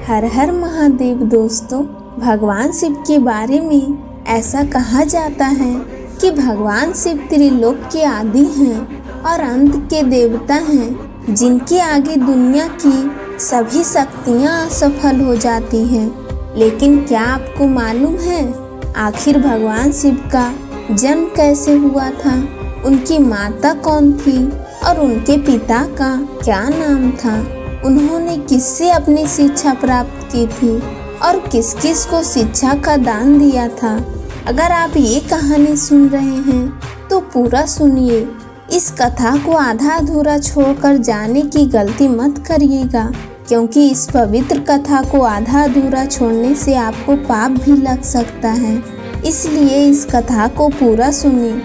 हर हर महादेव। दोस्तों, भगवान शिव के बारे में ऐसा कहा जाता है कि भगवान शिव त्रिलोक के आदि हैं और अंत के देवता हैं, जिनके आगे दुनिया की सभी शक्तियां असफल हो जाती हैं। लेकिन क्या आपको मालूम है आखिर भगवान शिव का जन्म कैसे हुआ था, उनकी माता कौन थी और उनके पिता का क्या नाम था, उन्होंने किससे अपनी शिक्षा प्राप्त की थी और किस किस को शिक्षा का दान दिया था। अगर आप ये कहानी सुन रहे हैं तो पूरा सुनिए। इस कथा को आधा अधूरा छोड़कर जाने की गलती मत करिएगा, क्योंकि इस पवित्र कथा को आधा अधूरा छोड़ने से आपको पाप भी लग सकता है। इसलिए इस कथा को पूरा सुनिए।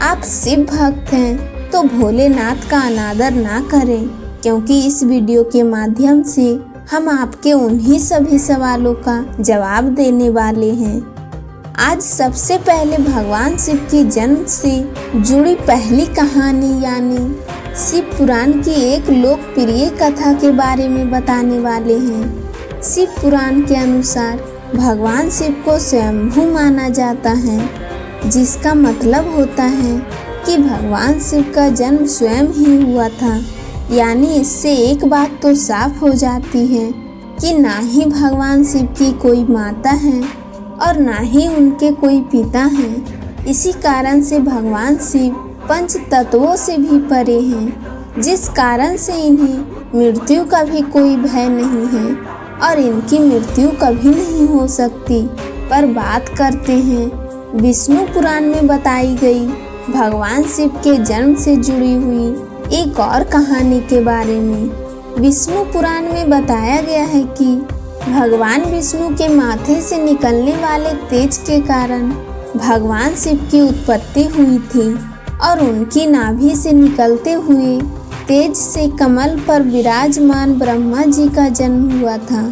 आप शिव भक्त हैं तो भोलेनाथ का अनादर ना करें, क्योंकि इस वीडियो के माध्यम से हम आपके उन्हीं सभी सवालों का जवाब देने वाले हैं। आज सबसे पहले भगवान शिव के जन्म से जुड़ी पहली कहानी यानी शिव पुराण की एक लोकप्रिय कथा के बारे में बताने वाले हैं। शिव पुराण के अनुसार भगवान शिव को स्वयंभू माना जाता है, जिसका मतलब होता है कि भगवान शिव का जन्म स्वयं ही हुआ था। यानी इससे एक बात तो साफ हो जाती है कि ना ही भगवान शिव की कोई माता है और ना ही उनके कोई पिता हैं। इसी कारण से भगवान शिव पंच तत्वों से भी परे हैं, जिस कारण से इन्हें मृत्यु का भी कोई भय नहीं है और इनकी मृत्यु कभी नहीं हो सकती। पर बात करते हैं विष्णु पुराण में बताई गई भगवान शिव के जन्म से जुड़ी हुई एक और कहानी के बारे में। विष्णु पुराण में बताया गया है कि भगवान विष्णु के माथे से निकलने वाले तेज के कारण भगवान शिव की उत्पत्ति हुई थी और उनकी नाभि से निकलते हुए तेज से कमल पर विराजमान ब्रह्मा जी का जन्म हुआ था।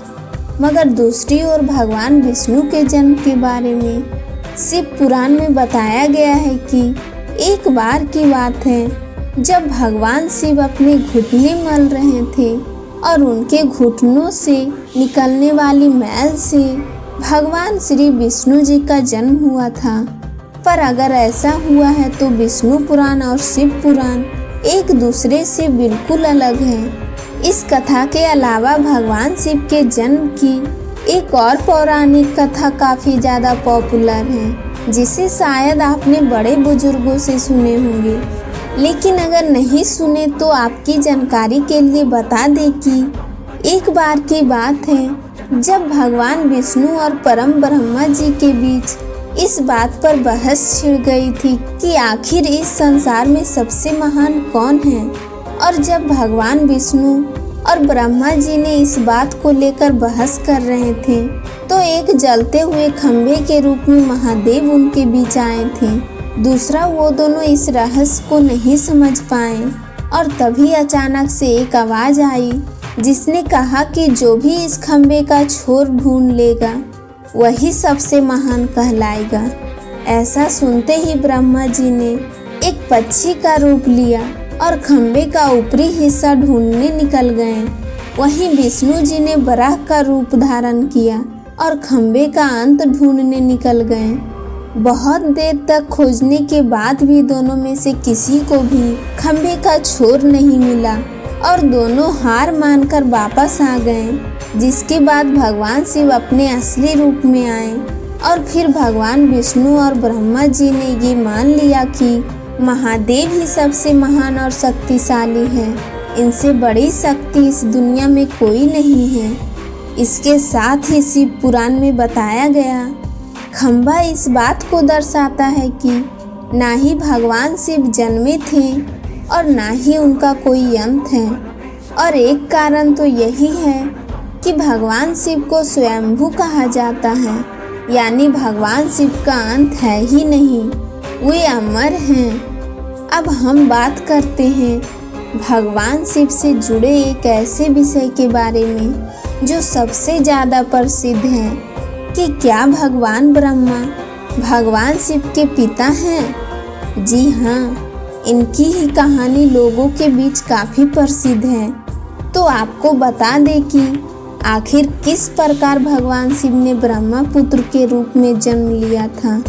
मगर दूसरी ओर भगवान विष्णु के जन्म के बारे में शिव पुराण में बताया गया है कि एक बार की बात है जब भगवान शिव अपने घुटने मल रहे थे और उनके घुटनों से निकलने वाली मैल से भगवान श्री विष्णु जी का जन्म हुआ था। पर अगर ऐसा हुआ है तो विष्णु पुराण और शिव पुराण एक दूसरे से बिल्कुल अलग हैं। इस कथा के अलावा भगवान शिव के जन्म की एक और पौराणिक कथा काफ़ी ज़्यादा पॉपुलर है, जिसे शायद आपने बड़े बुजुर्गों से सुने होंगे। लेकिन अगर नहीं सुने तो आपकी जानकारी के लिए बता दें कि एक बार की बात है जब भगवान विष्णु और परम ब्रह्मा जी के बीच इस बात पर बहस छिड़ गई थी कि आखिर इस संसार में सबसे महान कौन है। और जब भगवान विष्णु और ब्रह्मा जी ने इस बात को लेकर बहस कर रहे थे तो एक जलते हुए खंभे के रूप में महादेव उनके बीच आए थे। दूसरा, वो दोनों इस रहस्य को नहीं समझ पाए और तभी अचानक से एक आवाज़ आई जिसने कहा कि जो भी इस खंभे का छोर ढूंढ लेगा वही सबसे महान कहलाएगा। ऐसा सुनते ही ब्रह्मा जी ने एक पक्षी का रूप लिया और खंभे का ऊपरी हिस्सा ढूंढने निकल गए। वहीं विष्णु जी ने बराह का रूप धारण किया और खंभे का अंत ढूंढने निकल गए। बहुत देर तक खोजने के बाद भी दोनों में से किसी को भी खंभे का छोर नहीं मिला और दोनों हार मानकर वापस आ गए। जिसके बाद भगवान शिव अपने असली रूप में आए और फिर भगवान विष्णु और ब्रह्मा जी ने ये मान लिया कि महादेव ही सबसे महान और शक्तिशाली हैं। इनसे बड़ी शक्ति इस दुनिया में कोई नहीं है। इसके साथ ही शिव पुराण में बताया गया खंभा इस बात को दर्शाता है कि ना ही भगवान शिव जन्मे थे और ना ही उनका कोई अंत है। और एक कारण तो यही है कि भगवान शिव को स्वयंभू कहा जाता है, यानी भगवान शिव का अंत है ही नहीं, वे अमर हैं। अब हम बात करते हैं भगवान शिव से जुड़े एक ऐसे विषय के बारे में जो सबसे ज़्यादा प्रसिद्ध है कि क्या भगवान ब्रह्मा भगवान शिव के पिता हैं? जी हाँ, इनकी ही कहानी लोगों के बीच काफ़ी प्रसिद्ध है। तो आपको बता दें कि आखिर किस प्रकार भगवान शिव ने ब्रह्मा पुत्र के रूप में जन्म लिया था।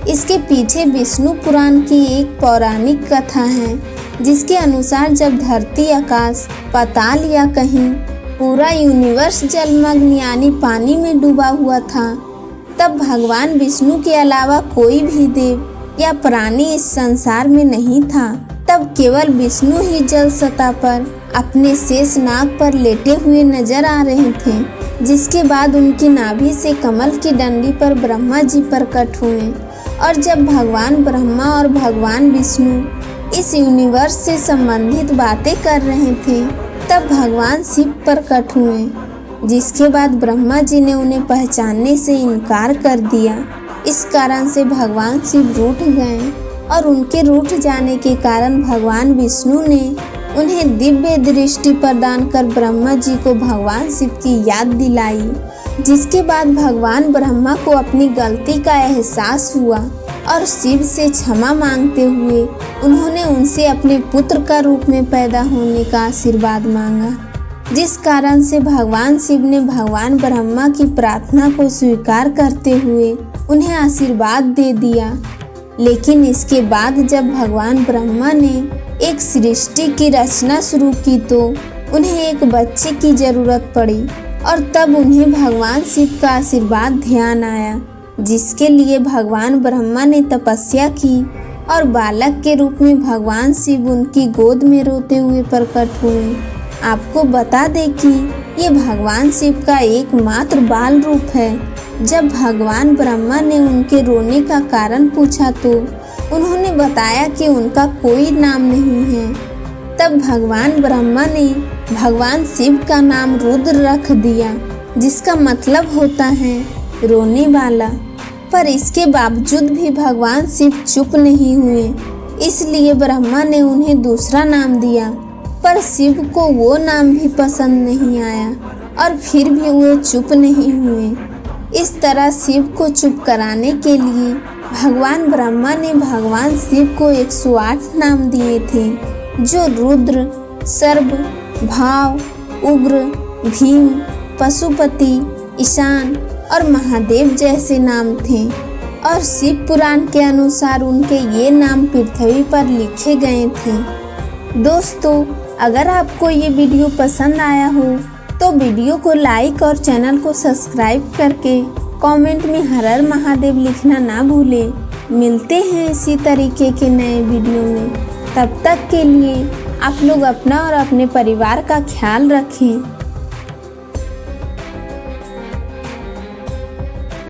इसके पीछे विष्णु पुराण की एक पौराणिक कथा है, जिसके अनुसार जब धरती, आकाश, पाताल या कहीं पूरा यूनिवर्स जलमग्न यानी पानी में डूबा हुआ था, तब भगवान विष्णु के अलावा कोई भी देव या प्राणी इस संसार में नहीं था। तब केवल विष्णु ही जल सतह पर अपने शेष नाग पर लेटे हुए नजर आ रहे थे, जिसके बाद उनकी नाभि से कमल की डंडी पर ब्रह्मा जी प्रकट हुए। और जब भगवान ब्रह्मा और भगवान विष्णु इस यूनिवर्स से संबंधित बातें कर रहे थे, तब भगवान शिव प्रकट हुए, जिसके बाद ब्रह्मा जी ने उन्हें पहचानने से इनकार कर दिया। इस कारण से भगवान शिव रूठ गए और उनके रूठ जाने के कारण भगवान विष्णु ने उन्हें दिव्य दृष्टि प्रदान कर ब्रह्मा जी को भगवान शिव की याद दिलाई, जिसके बाद भगवान ब्रह्मा को अपनी गलती का एहसास हुआ और शिव से क्षमा मांगते हुए उन्होंने उनसे अपने पुत्र का रूप में पैदा होने का आशीर्वाद मांगा, जिस कारण से भगवान शिव ने भगवान ब्रह्मा की प्रार्थना को स्वीकार करते हुए उन्हें आशीर्वाद दे दिया। लेकिन इसके बाद जब भगवान ब्रह्मा ने एक सृष्टि की रचना शुरू की तो उन्हें एक बच्चे की जरूरत पड़ी और तब उन्हें भगवान शिव का आशीर्वाद ध्यान आया, जिसके लिए भगवान ब्रह्मा ने तपस्या की और बालक के रूप में भगवान शिव उनकी गोद में रोते हुए प्रकट हुए। आपको बता दें कि ये भगवान शिव का एकमात्र बाल रूप है। जब भगवान ब्रह्मा ने उनके रोने का कारण पूछा तो उन्होंने बताया कि उनका कोई नाम नहीं है। तब भगवान ब्रह्मा ने भगवान शिव का नाम रुद्र रख दिया, जिसका मतलब होता है रोने वाला। पर इसके बावजूद भी भगवान शिव चुप नहीं हुए, इसलिए ब्रह्मा ने उन्हें दूसरा नाम दिया। पर शिव को वो नाम भी पसंद नहीं आया और फिर भी वो चुप नहीं हुए। इस तरह शिव को चुप कराने के लिए भगवान ब्रह्मा ने भगवान शिव को 108 नाम दिए थे, जो रुद्र, सर्व, भाव, उग्र, भीम, पशुपति, ईशान और महादेव जैसे नाम थे। और शिव पुराण के अनुसार उनके ये नाम पृथ्वी पर लिखे गए थे। दोस्तों, अगर आपको ये वीडियो पसंद आया हो तो वीडियो को लाइक और चैनल को सब्सक्राइब करके कमेंट में हर हर महादेव लिखना ना भूलें। मिलते हैं इसी तरीके के नए वीडियो में। तब तक के लिए आप लोग अपना और अपने परिवार का ख्याल रखें।